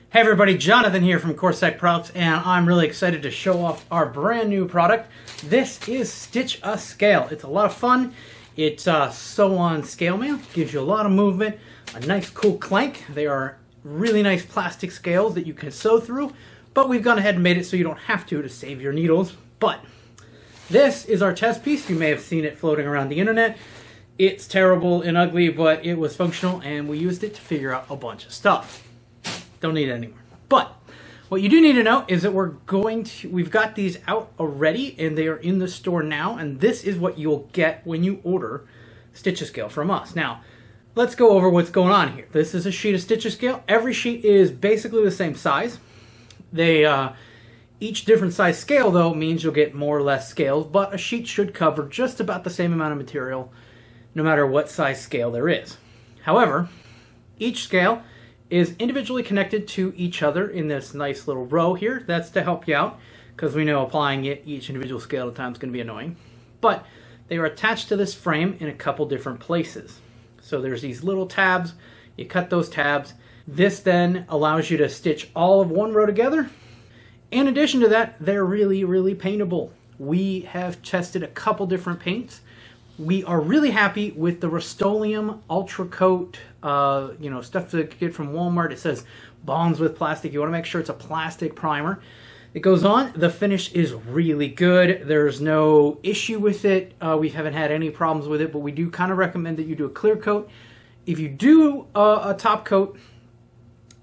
Hey everybody, Jonathan here from Corsac Products, and I'm really excited to show off our brand new product. This is StitchAScale. It's a lot of fun. It's sew on scale mail, gives you a lot of movement, a nice cool clank. They are really nice plastic scales that you can sew through, but we've gone ahead and made it so you don't have to save your needles. But this is our test piece. You may have seen it floating around the internet. It's terrible and ugly, but it was functional, and we used it to figure out a bunch of stuff. Don't need it anymore. But what you do need to know is that we've got these out already, and they are in the store now, and this is what you'll get when you order StitchAScale from us. Now, let's go over what's going on here. This is a sheet of StitchAScale. Every sheet is basically the same size. Each different size scale, though, means you'll get more or less scales, but a sheet should cover just about the same amount of material, no matter what size scale there is. However, each scale is individually connected to each other in this nice little row here. That's to help you out, because we know applying each individual scale at a time is going to be annoying. But they are attached to this frame in a couple different places. So there's these little tabs. You cut those tabs. This then allows you to stitch all of one row together. In addition to that, they're really, really paintable. We have tested a couple different paints. We are really happy with the Rust-Oleum Ultra Coat, stuff to get from Walmart. It says bonds with plastic. You want to make sure it's a plastic primer. It goes on. The finish is really good. There's no issue with it. We haven't had any problems with it, but we do kind of recommend that you do a clear coat. If you do a top coat,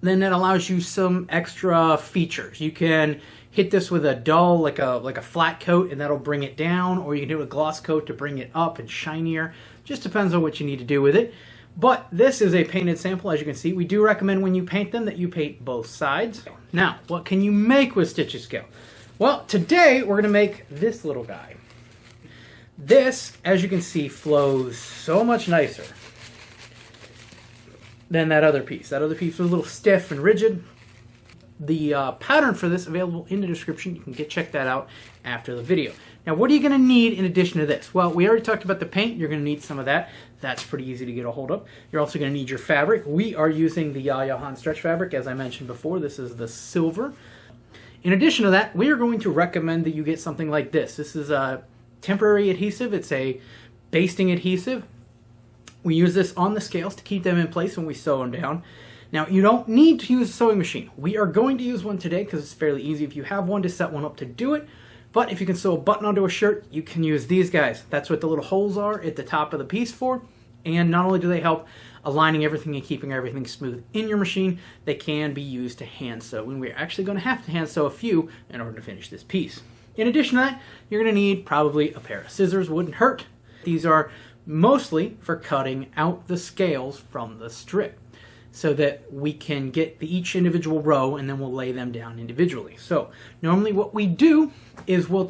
then that allows you some extra features. You can hit this with a dull, like a flat coat, and that'll bring it down, or you can do a gloss coat to bring it up and shinier. Just depends on what you need to do with it. But this is a painted sample, as you can see. We do recommend when you paint them that you paint both sides. Now, what can you make with StitchAScale? Well, today we're going to make this little guy. This, as you can see, flows so much nicer than that other piece. That other piece was a little stiff and rigid. The pattern for this available in the description. You can check that out after the video. Now, what are you going to need in addition to this? Well, we already talked about the paint. You're going to need some of that. That's pretty easy to get a hold of. You're also going to need your fabric. We are using the Yayahan stretch fabric, as I mentioned before. This is the silver. In addition to that, we are going to recommend that you get something like this. This is a temporary adhesive. It's a basting adhesive. We use this on the scales to keep them in place when we sew them down. Now, you don't need to use a sewing machine. We are going to use one today because it's fairly easy if you have one to set one up to do it. But if you can sew a button onto a shirt, you can use these guys. That's what the little holes are at the top of the piece for. And not only do they help aligning everything and keeping everything smooth in your machine, they can be used to hand sew. And we're actually going to have to hand sew a few in order to finish this piece. In addition to that, you're going to need probably a pair of scissors. Wouldn't hurt. These are mostly for cutting out the scales from the strip, so that we can get each individual row and then we'll lay them down individually. So normally what we do is I'll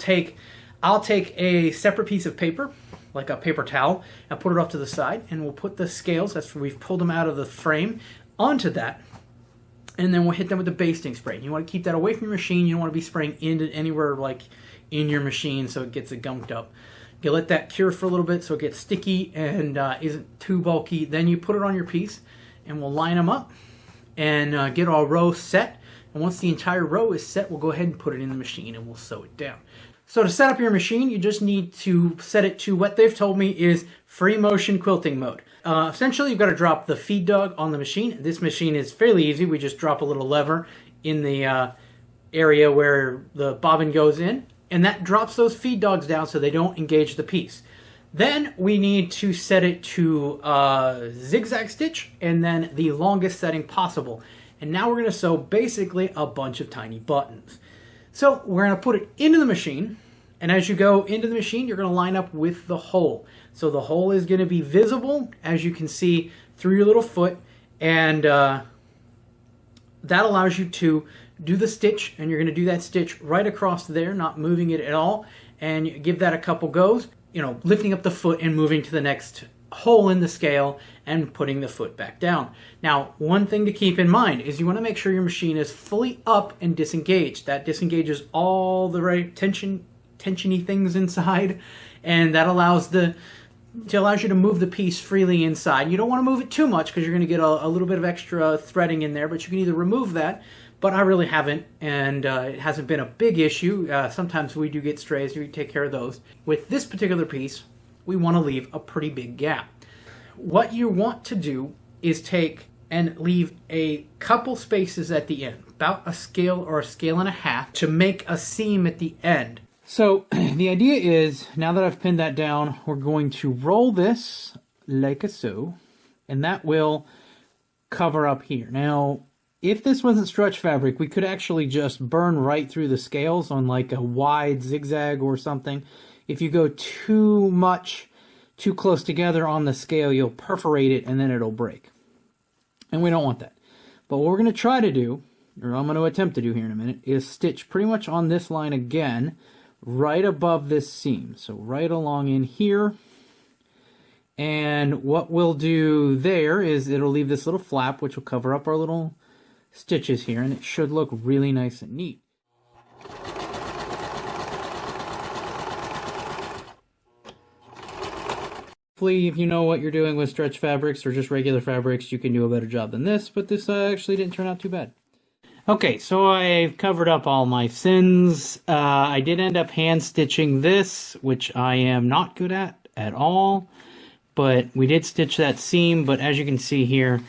take a separate piece of paper, like a paper towel, and put it off to the side, and we'll put the scales, that's where we've pulled them out of the frame, onto that, and then we'll hit them with the basting spray. You want to keep that away from your machine. You don't want to be spraying into anywhere like in your machine so it gets it gunked up. You let that cure for a little bit so it gets sticky and isn't too bulky. Then you put it on your piece, and we'll line them up and get our row set. And once the entire row is set, we'll go ahead and put it in the machine and we'll sew it down. So to set up your machine, you just need to set it to what they've told me is free motion quilting mode. Essentially, you've got to drop the feed dog on the machine. This machine is fairly easy. We just drop a little lever in the area where the bobbin goes in, and that drops those feed dogs down so they don't engage the piece. Then we need to set it to zigzag stitch and then the longest setting possible. And now we're going to sew basically a bunch of tiny buttons. So we're going to put it into the machine, and as you go into the machine, you're going to line up with the hole. So the hole is going to be visible, as you can see, through your little foot, and that allows you to do the stitch, and you're going to do that stitch right across there, not moving it at all, and you give that a couple goes. Lifting up the foot and moving to the next hole in the scale and putting the foot back down. Now, one thing to keep in mind is you want to make sure your machine is fully up and disengaged. That disengages all the right tensiony things inside, and that allows the It allows you to move the piece freely inside. You don't want to move it too much because you're going to get a little bit of extra threading in there, but you can either remove that, but I really haven't, and it hasn't been a big issue. Sometimes we do get strays, we take care of those. With this particular piece, we want to leave a pretty big gap. What you want to do is take and leave a couple spaces at the end, about a scale or a scale and a half, to make a seam at the end. So the idea is, now that I've pinned that down, we're going to roll this like so, and that will cover up here. Now, if this wasn't stretch fabric, we could actually just burn right through the scales on like a wide zigzag or something. If you go too close together on the scale, you'll perforate it and then it'll break. And we don't want that. But what we're going to try to do, or I'm going to attempt to do here in a minute, is stitch pretty much on this line again, right above this seam. So right along in here. And what we'll do there is it'll leave this little flap, which will cover up our little stitches here, and it should look really nice and neat. Hopefully, if you know what you're doing with stretch fabrics or just regular fabrics, you can do a better job than this, but this actually didn't turn out too bad. Okay, so I've covered up all my sins. I did end up hand stitching this, which I am not good at all, but we did stitch that seam. But as you can see here,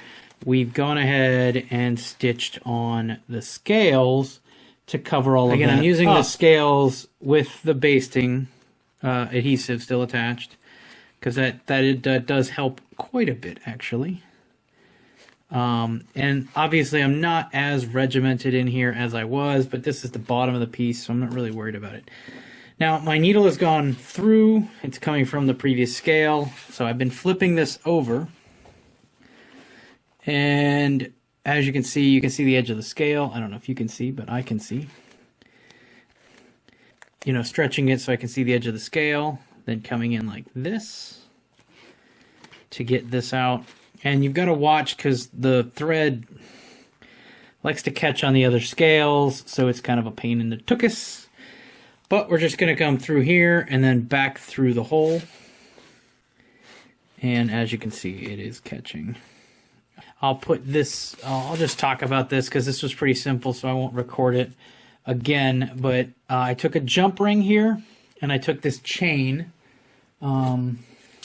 we've gone ahead and stitched on the scales to cover all of that. Again, I'm using the scales with the basting adhesive still attached, because that does help quite a bit, actually. And obviously I'm not as regimented in here as I was, but this is the bottom of the piece, so I'm not really worried about it. Now, my needle has gone through. It's coming from the previous scale, so I've been flipping this over. And as you can see the edge of the scale. I don't know if you can see, but I can see. You know, stretching it so I can see the edge of the scale, then coming in like this to get this out. And you've got to watch because the thread likes to catch on the other scales, so it's kind of a pain in the tuchus. But we're just going to come through here and then back through the hole. And as you can see, it is catching. I'll just talk about this because this was pretty simple, so I won't record it again. But I took a jump ring here, and I took this chain.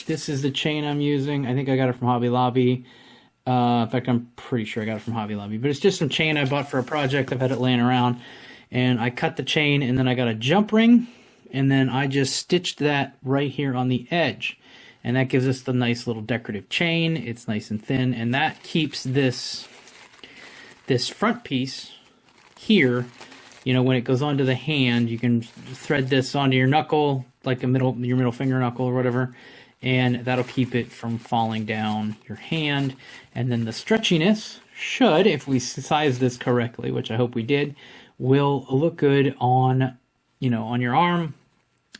This is the chain I'm using. I think I got it from Hobby Lobby. In fact, I'm pretty sure I got it from Hobby Lobby. But it's just some chain I bought for a project. I've had it laying around. And I cut the chain, and then I got a jump ring. And then I just stitched that right here on the edge. And that gives us the nice little decorative chain. It's nice and thin. And that keeps this front piece here. You know, when it goes onto the hand, you can thread this onto your knuckle, like your middle finger knuckle or whatever. And that'll keep it from falling down your hand. And then the stretchiness should, if we size this correctly, which I hope we did, will look good on, on your arm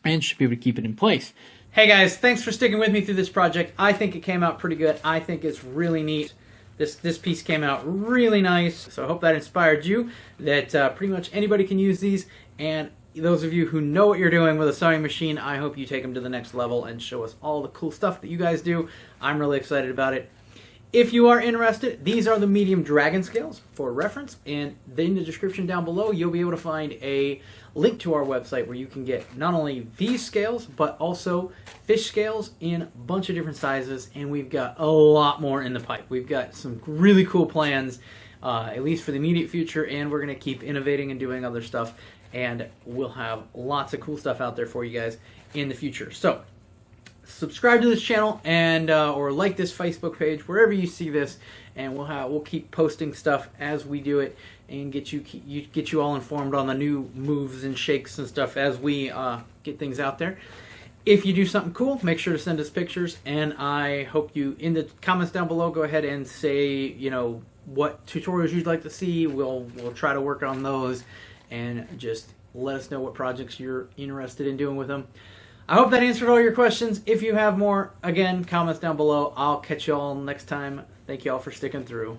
and should be able to keep it in place. Hey guys, thanks for sticking with me through this project. I think it came out pretty good. I think it's really neat. This piece came out really nice. So I hope that inspired you, that pretty much anybody can use these. And those of you who know what you're doing with a sewing machine, I hope you take them to the next level and show us all the cool stuff that you guys do. I'm really excited about it. If you are interested, these are the medium dragon scales for reference, and in the description down below, you'll be able to find a link to our website where you can get not only these scales, but also fish scales in a bunch of different sizes, and we've got a lot more in the pipe. We've got some really cool plans, at least for the immediate future, and we're going to keep innovating and doing other stuff, and we'll have lots of cool stuff out there for you guys in the future. So subscribe to this channel and or like this Facebook page wherever you see this, and we'll keep posting stuff as we do it and get you all informed on the new moves and shakes and stuff as we get things out there. If you do something cool, make sure to send us pictures, and I hope you, in the comments down below, go ahead and say what tutorials you'd like to see. We'll try to work on those, and just let us know what projects you're interested in doing with them. I hope that answered all your questions. If you have more, again, comments down below. I'll catch you all next time. Thank you all for sticking through.